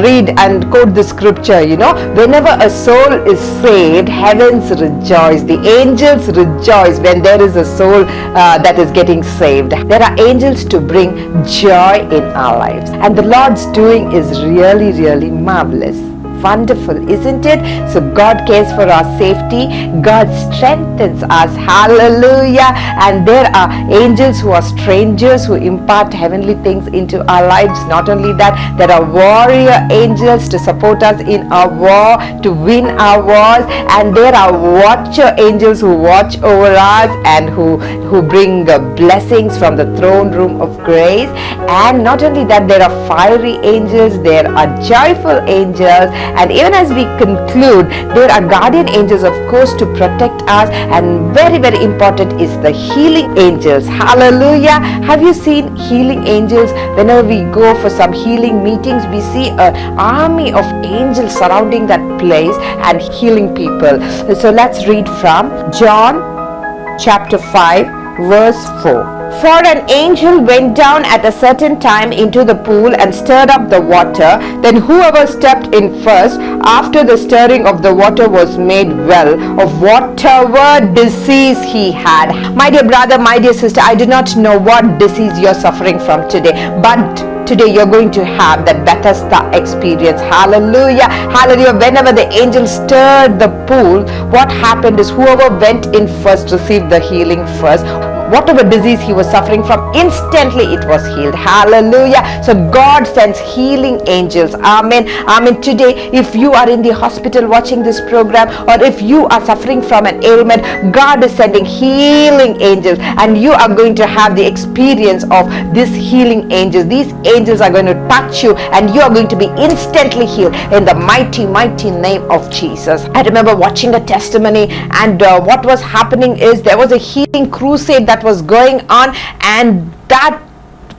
read and quote the scripture, whenever a soul is saved, heavens rejoice. The angels rejoice when there is a soul that is getting saved. There are angels to bring joy in our lives. And the Lord's doing is really, really marvelous. Wonderful, isn't it? So God cares for our safety. God strengthens us. Hallelujah. And there are angels who are strangers who impart heavenly things into our lives. Not only that, there are warrior angels to support us in our war, to win our wars. And there are watcher angels who watch over us and who bring blessings from the throne room of grace. And not only that, there are fiery angels, there are joyful angels. And even as we conclude, there are guardian angels, of course, to protect us. And very, very important is the healing angels. Hallelujah. Have you seen healing angels? Whenever we go for some healing meetings, we see an army of angels surrounding that place and healing people. So let's read from John chapter 5 verse 4. For an angel went down at a certain time into the pool and stirred up the water. Then whoever stepped in first after the stirring of the water was made well of whatever disease he had. My dear brother, my dear sister, I do not know what disease you're suffering from today, but today you're going to have that Bethesda experience. Hallelujah, hallelujah. Whenever the angel stirred the pool, what happened is whoever went in first received the healing first. Whatever disease he was suffering from, instantly it was healed. Hallelujah. So God sends healing angels. Amen. Amen. Today, if you are in the hospital watching this program, or if you are suffering from an ailment, God is sending healing angels, and you are going to have the experience of these healing angels. These angels are going to touch you and you are going to be instantly healed in the mighty, mighty name of Jesus. I remember watching a testimony, and what was happening is there was a healing crusade that was going on, and that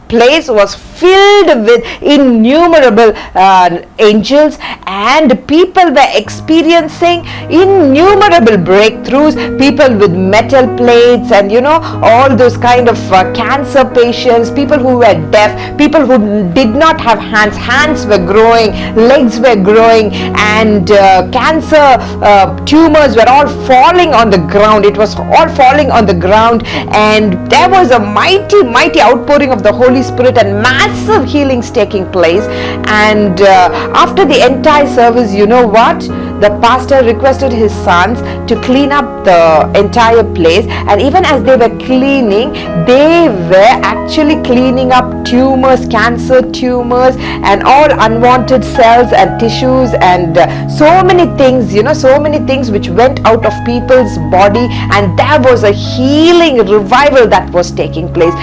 place was filled with innumerable angels, and people were experiencing innumerable breakthroughs. People with metal plates and all those kind of cancer patients, people who were deaf, people who did not have hands were growing, legs were growing, and cancer tumors were all falling on the ground. It was all falling on the ground, and there was a mighty outpouring of the Holy Spirit and massive healings taking place. And after the entire service, you know what? The pastor requested his sons to clean up the entire place, and even as they were cleaning, they were actually cleaning up tumors, cancer tumors, and all unwanted cells and tissues, and so many things, so many things which went out of people's body, and there was a healing revival that was taking place.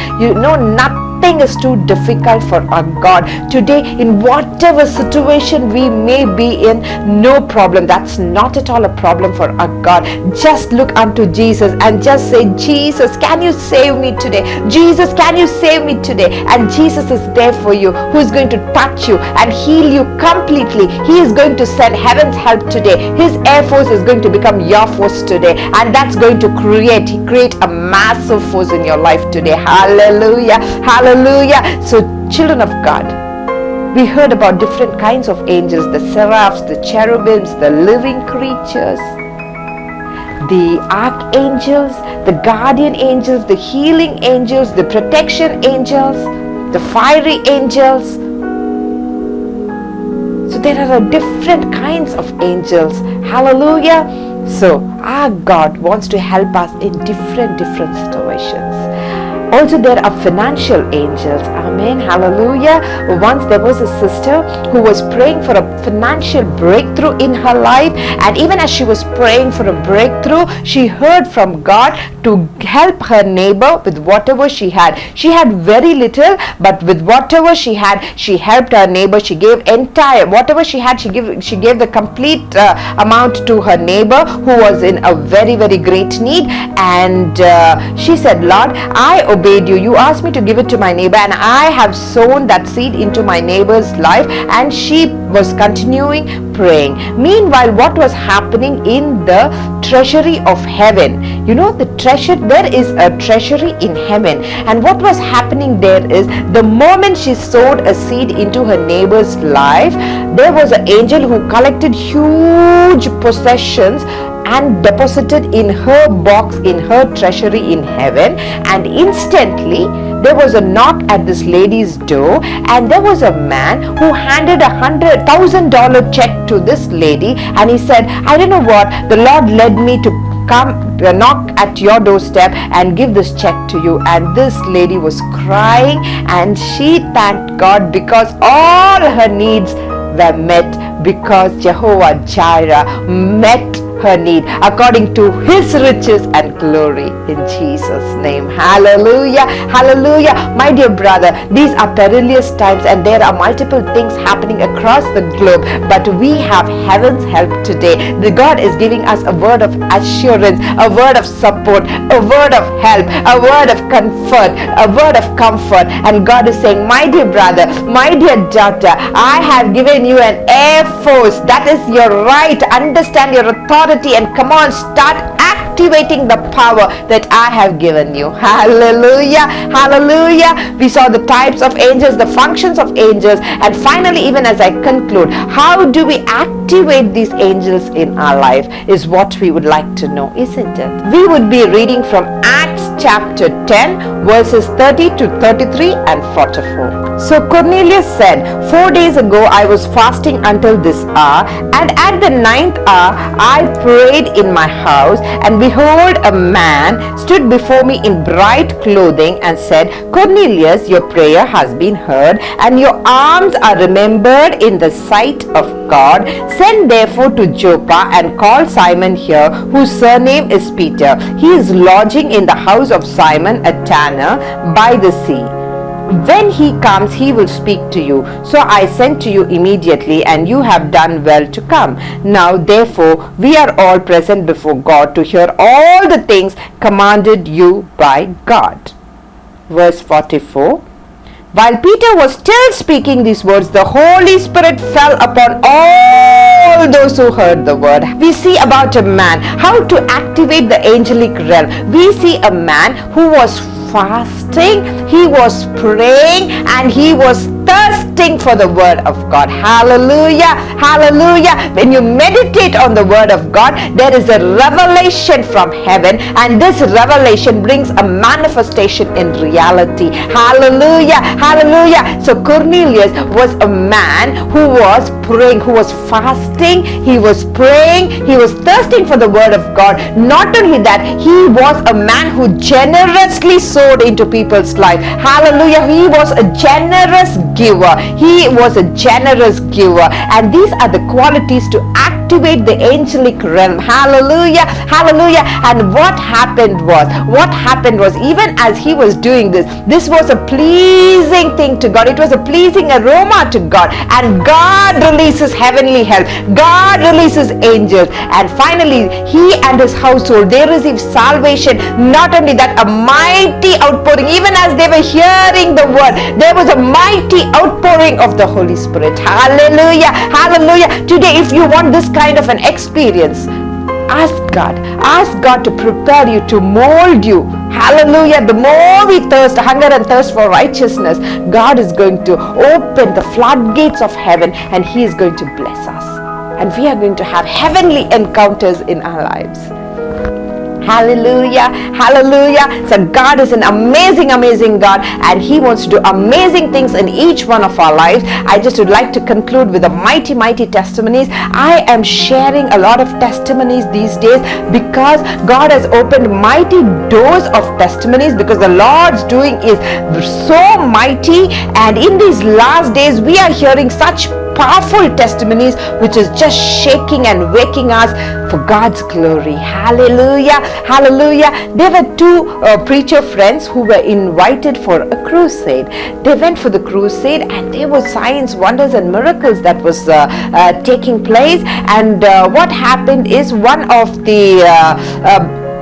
Nothing is too difficult for our God. Today, in whatever situation we may be in, no problem. That's not at all a problem for our God. Just look unto Jesus and just say, Jesus, can you save me today? Jesus, can you save me today? And Jesus is there for you, who is going to touch you and heal you completely. He is going to send heaven's help today. His air force is going to become your force today, and that's going to create a massive force in your life today. Hallelujah, hallelujah. So children of God, we heard about different kinds of angels, the seraphs, the cherubims, the living creatures, the archangels, the guardian angels, the healing angels, the protection angels, the fiery angels. So there are different kinds of angels. Hallelujah. So our God wants to help us in different situations. Also, there are financial angels. Amen. Hallelujah. Once there was a sister who was praying for a financial breakthrough in her life, and even as she was praying for a breakthrough, she heard from God to help her neighbor with whatever she had. She had very little, but with whatever she had, she helped her neighbor. She gave whatever she had, she gave the complete amount to her neighbor who was in a very, very great need. And she said, Lord, I obey obeyed you. You asked me to give it to my neighbor, and I have sown that seed into my neighbor's life, and she was continuing praying. Meanwhile, what was happening in the treasury of heaven? You know, there is a treasury in heaven, and what was happening there is, the moment she sowed a seed into her neighbor's life, there was an angel who collected huge possessions and deposited in her box, in her treasury in heaven. And instantly there was a knock at this lady's door, and there was a man who handed $100,000 check to this lady, and he said, I don't know what, the Lord led me to come knock at your doorstep and give this check to you. And this lady was crying, and she thanked God because all her needs were met, because Jehovah Jireh met her need according to his riches and glory, in Jesus' name. Hallelujah, hallelujah. My dear brother, these are perilous times, and there are multiple things happening across the globe, but we have heaven's help today. The God is giving us a word of assurance, a word of support, a word of help, a word of comfort, a word of comfort. And God is saying, my dear brother, my dear daughter, I have given you an air force. That is your right. Understand your authority, and come on, start activating the power that I have given you. Hallelujah, hallelujah. We saw the types of angels, the functions of angels, and finally, even as I conclude, how do we activate these angels in our life is what we would like to know, isn't it? We would be reading from Acts chapter 10 verses 30 to 33 and 44. So Cornelius said, 4 days ago I was fasting until this hour, and at the 9th hour I prayed in my house, and behold, a man stood before me in bright clothing and said, Cornelius, your prayer has been heard, and your alms are remembered in the sight of God. Send therefore to Joppa and call Simon here, whose surname is Peter. He is lodging in the house of Simon, a tanner, by the sea. When he comes, he will speak to you. So I sent to you immediately, and you have done well to come. Now therefore we are all present before God to hear all the things commanded you by God. Verse 44. While Peter was still speaking these words, the Holy Spirit fell upon all those who heard the word. We see about a man, how to activate the angelic realm. We see a man who was fasting, he was praying, and he was thirsting for the word of God. Hallelujah, hallelujah. When you meditate on the word of God, there is a revelation from heaven, and this revelation brings a manifestation in reality. Hallelujah, hallelujah. So Cornelius was a man who was praying, who was fasting, he was praying, he was thirsting for the word of God. Not only that, he was a man who generously sowed into people's life. Hallelujah. He was a generous giver. He was a generous giver, and these are the qualities to activate the angelic realm. Hallelujah, hallelujah. And what happened was, even as he was doing this was a pleasing thing to God. It was a pleasing aroma to God, and God releases heavenly help. God releases angels, and finally he and his household, they received salvation. Not only that, a mighty outpouring. Even as they were hearing the word, there was a mighty outpouring of the Holy Spirit. Hallelujah, hallelujah. Today, if you want this kind of an experience, ask God to prepare you, to mold you. Hallelujah. The more we hunger and thirst for righteousness, God is going to open the floodgates of heaven, and he is going to bless us, and we are going to have heavenly encounters in our lives. Hallelujah, hallelujah. So God is an amazing God, and he wants to do amazing things in each one of our lives. I just would like to conclude with the mighty testimonies. I am sharing a lot of testimonies these days because God has opened mighty doors of testimonies, because the Lord's doing is so mighty, and in these last days we are hearing such powerful testimonies which is just shaking and waking us for God's glory. Hallelujah, hallelujah. There were two preacher friends who were invited for a crusade. They went for the crusade, and there were signs, wonders and miracles that was taking place. And what happened is, one of the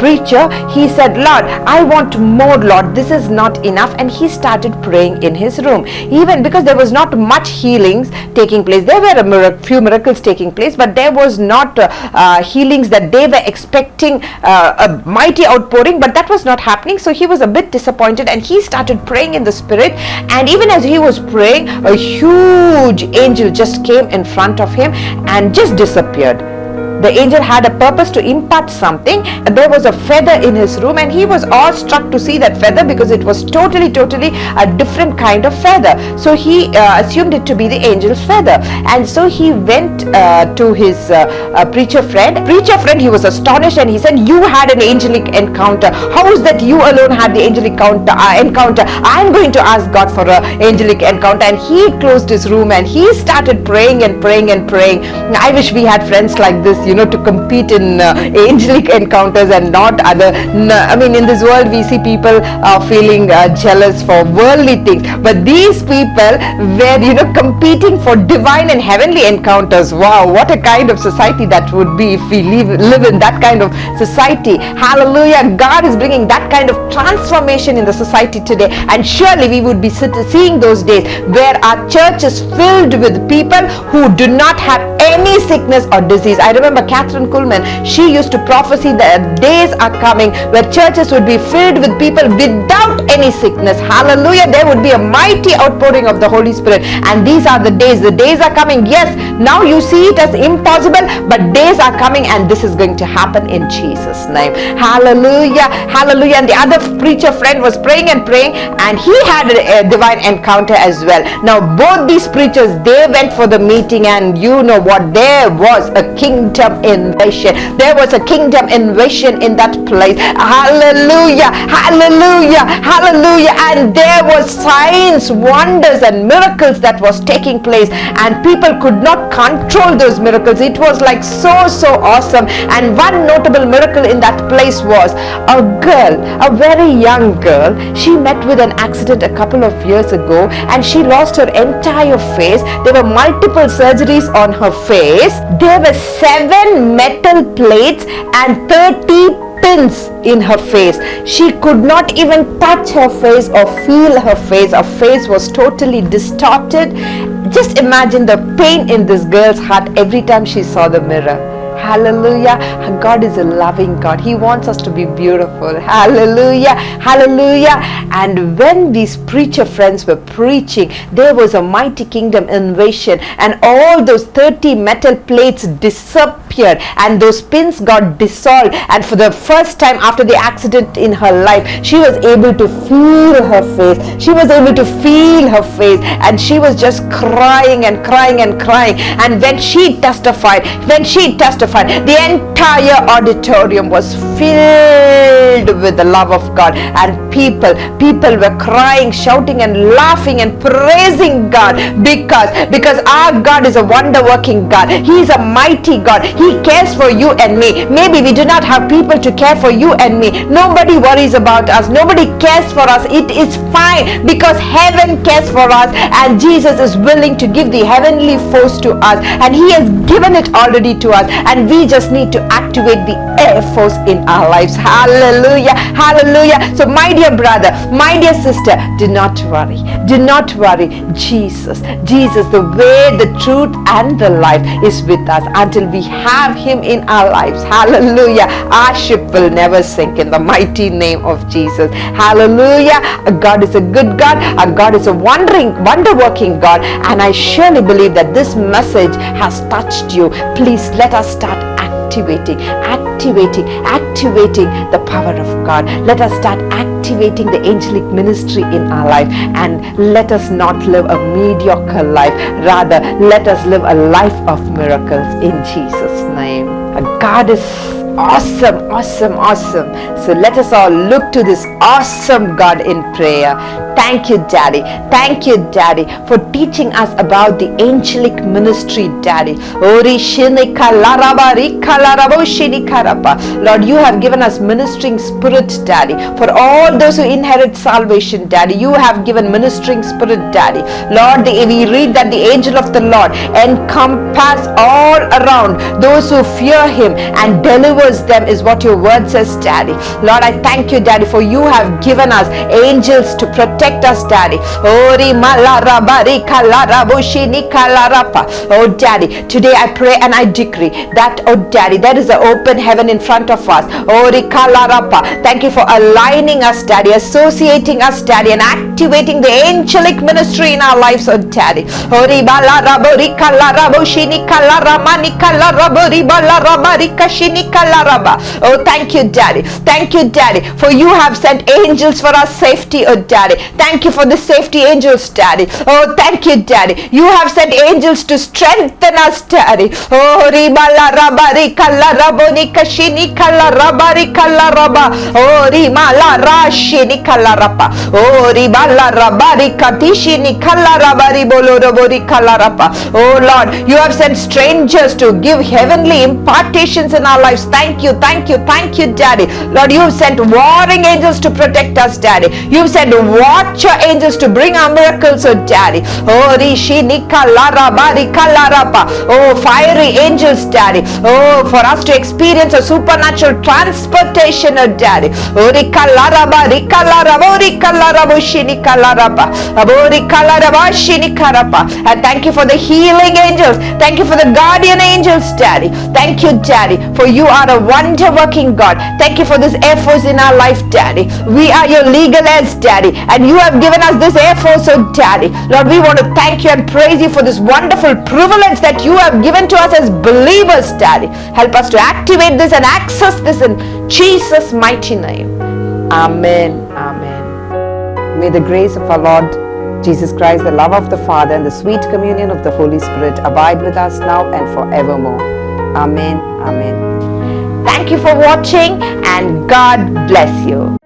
preacher, he said, Lord, I want more, Lord. This is not enough. And he started praying in his room. Even because there was not much healings taking place. There were a few miracles taking place, but there was not healings that they were expecting, a mighty outpouring, but that was not happening. So he was a bit disappointed, and he started praying in the spirit. And even as he was praying, a huge angel just came in front of him and just disappeared. The angel had a purpose to impart something. There was a feather in his room, and he was awestruck to see that feather because it was totally a different kind of feather. So he assumed it to be the angel's feather, and so he went to his preacher friend. He was astonished, and he said, you had an angelic encounter. How is that you alone had the angelic encounter? I'm going to ask God for an angelic encounter. And he closed his room and he started praying and praying and praying. I wish we had friends like this, to compete in angelic encounters and not other. I mean, in this world we see people feeling jealous for worldly things, but these people were competing for divine and heavenly encounters. Wow, what a kind of society that would be if we live in that kind of society. Hallelujah. God is bringing that kind of transformation in the society today, and surely we would be seeing those days where our church is filled with people who do not have any sickness or disease. I remember Catherine Kuhlman, she used to prophesy that days are coming where churches would be filled with people without any sickness. Hallelujah. There would be a mighty outpouring of the Holy Spirit, and these are the days are coming. Yes, now you see it as impossible, but days are coming, and this is going to happen in Jesus' name. Hallelujah. Hallelujah. And the other preacher friend was praying and praying, and he had a divine encounter as well. Now both these preachers, they went for the meeting, and you know what? There was a kingdom invasion. There was a kingdom invasion in that place. Hallelujah. Hallelujah. Hallelujah. And there was signs, wonders and miracles that was taking place, and people could not control those miracles. It was like so awesome. And one notable miracle in that place was a girl, a very young girl. She met with an accident a couple of years ago, and she lost her entire face. There were multiple surgeries on her face. There were 7 metal plates and 30 pins in her face. She could not even touch her face or feel her face. Her face was totally distorted. Just imagine the pain in this girl's heart every time she saw the mirror. Hallelujah. God is a loving God. He wants us to be beautiful. Hallelujah. Hallelujah. And when these preacher friends were preaching, there was a mighty kingdom invasion, and all those 30 metal plates disappeared, and those pins got dissolved. And for the first time after the accident in her life, she was able to feel her face. She was able to feel her face, and she was just crying and crying and crying. And when she testified, the entire auditorium was filled with the love of God, and people were crying, shouting and laughing and praising God, because our God is a wonder working God. He is a mighty God. He cares for you and me. Maybe we do not have people to care for you and me. Nobody worries about us. Nobody cares for us. It is fine, because heaven cares for us, and Jesus is willing to give the heavenly force to us, and He has given it already to us, and we just need to activate the air force in our lives. Hallelujah. Hallelujah. So my dear brother, my dear sister, do not worry. Do not worry. Jesus, the way, the truth and the life is with us until we have Him in our lives. Hallelujah. Our ship will never sink in the mighty name of Jesus. Hallelujah. God is a good God. Our God is a wonder working God, and I surely believe that this message has touched you. Please let us start activating the power of God. Let us start activating the angelic ministry in our life, and let us not live a mediocre life. Rather, let us live a life of miracles in Jesus' name. God is awesome. So let us all look to this awesome God in prayer. Thank you, Daddy, for teaching us about the angelic ministry, Daddy. Lord, you have given us ministering spirit, Daddy. For all those who inherit salvation, Daddy, you have given ministering spirit, Daddy. Lord, we read that the angel of the Lord encompass all around those who fear Him and deliver towards them is what your word says, Daddy. Lord, I thank you, Daddy, for you have given us angels to protect us, Daddy. Oh Daddy, today I pray and I decree that, oh Daddy, there is an open heaven in front of us. Oh thank you for aligning us, Daddy, associating us, Daddy, and activating the angelic ministry in our lives, oh Daddy. Oh thank you, Daddy. Thank you, Daddy, for you have sent angels for our safety, oh Daddy. Thank you for the safety angels, Daddy. Oh, thank you, Daddy. You have sent angels to strengthen us, Daddy. Oh, ribala rabari kala raboni kashini kala rabari kala raba. Oh, rimala rashini kala rapa. Oh, ribala rabari katishi ni kala rabari bolo robori kala rapa. Oh Lord, you have sent strangers to give heavenly impartations in our lives. Thank you, thank you, thank you, Daddy. Lord, you have sent warring angels to protect us, Daddy. You have sent watcher angels to bring our miracles, oh Daddy. Oh, rishini kala rabari kala rapa. Oh, fiery angels, Daddy. Oh, for us to experience a supernatural transportation, oh Daddy. Oh, rikala rabari kala rabori kala rabushini kala rapa. Abori kala rabashini karapa. And thank you for the healing angels. Thank you for the guardian angels, Daddy. Thank you, Daddy, for you are a wonder-working God. Thank you for this Air Force in our life, Daddy. We are your legal heirs, Daddy, and you have given us this Air Force, oh Daddy. Lord, we want to thank you and praise you for this wonderful privilege that you have given to us as believers, Daddy. Help us to activate this and access this in Jesus' mighty name. Amen. Amen. May the grace of our Lord Jesus Christ, the love of the Father, and the sweet communion of the Holy Spirit abide with us now and forevermore. Amen. Amen. Thank you for watching, and God bless you.